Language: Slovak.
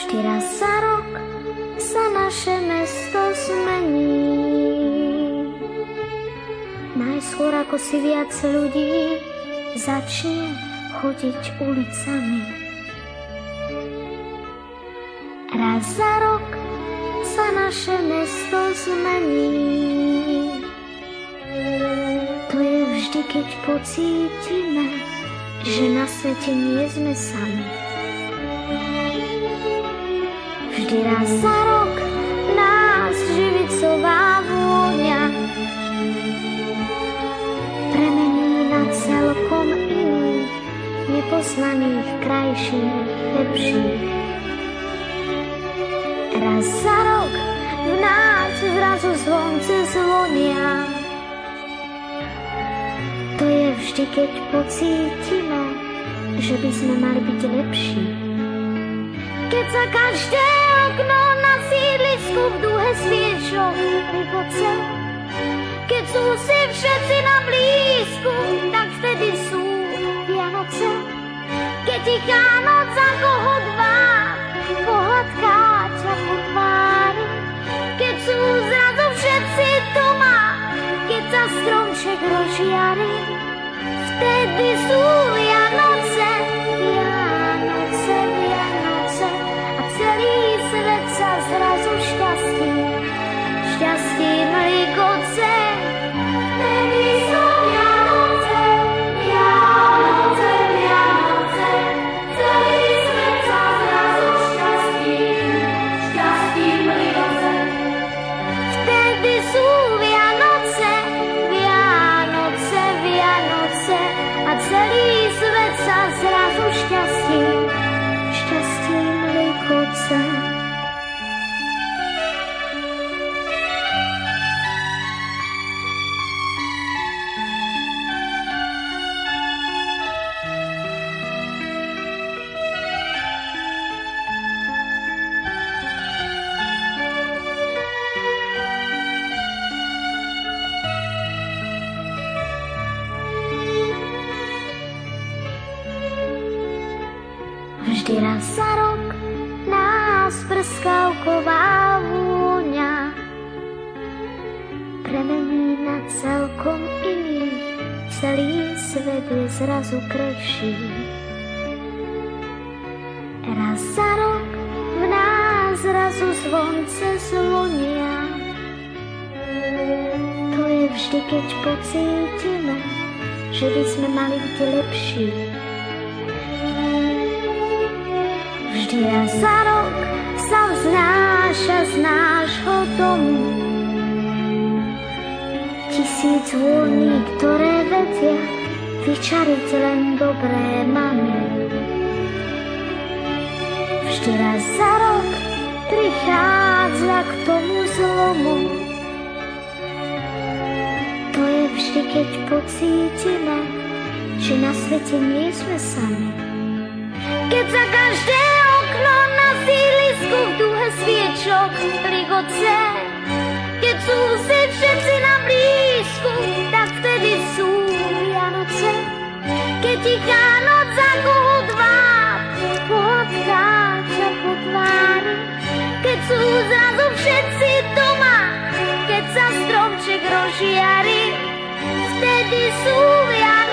Vždy raz za rok sa naše mesto zmení. Najskôr ako si viac ľudí začne chodiť ulicami. Raz za rok sa naše mesto zmení. To je vždy, keď pocítime, že na svete nie sme sami. Vždy raz za rok nás živicová vôňa premení na celkom iných, nepoznaných, krajších, lepších. Raz za rok v nás zrazu zvonce zvonia. To je vždy, keď pocítime, že by sme mali byť lepší. Keď sa každé okno na sídlisku v duhe sviečok ligoce, keď sú si všetci na blízku, tak vtedy sú Vianoce. Keď tichá noc ako hodvá pohľadká ťa po tvári, keď sú zrazu všetci doma, keď sa stromček rozžiari, vtedy sú Vianoce, Vianoce, Vianoce a celý svet sa zrazu šťastím ligoce. Vtedy sú Vianoce, Vianoce, Vianoce, celý svet sa zrazu šťastím ligoce. Vtedy sú Vianoce, Vianoce, Vianoce a celý svet sa zrazu šťastím ligoce. Vždy raz za rok nás prskavková vôňa premení na celkom iných, celý svet je zrazu krajší. Raz za rok v nás zrazu zvonce zvonia. To je vždy, keď pocítime, že by sme mali byť lepší. Vždy raz za rok sa vznáša z nášho domu 1000 vôní, ktoré vedia vyčariť len dobré mamy. Vždy raz za rok prichádza k tomu zlomu. To je vždy, keď pocítime, že na svete nie sme sami. Keď sa každé okno na sídlisku v duhe sviečok ligoce, keď sú si všetci na blízku, tak vtedy sú Vianoce. Keď tichá noc ako hudba pohľadká ťa po tvári, keď sú zrazu všetci doma, keď sa stromček rozžiari, vtedy sú Vianoce.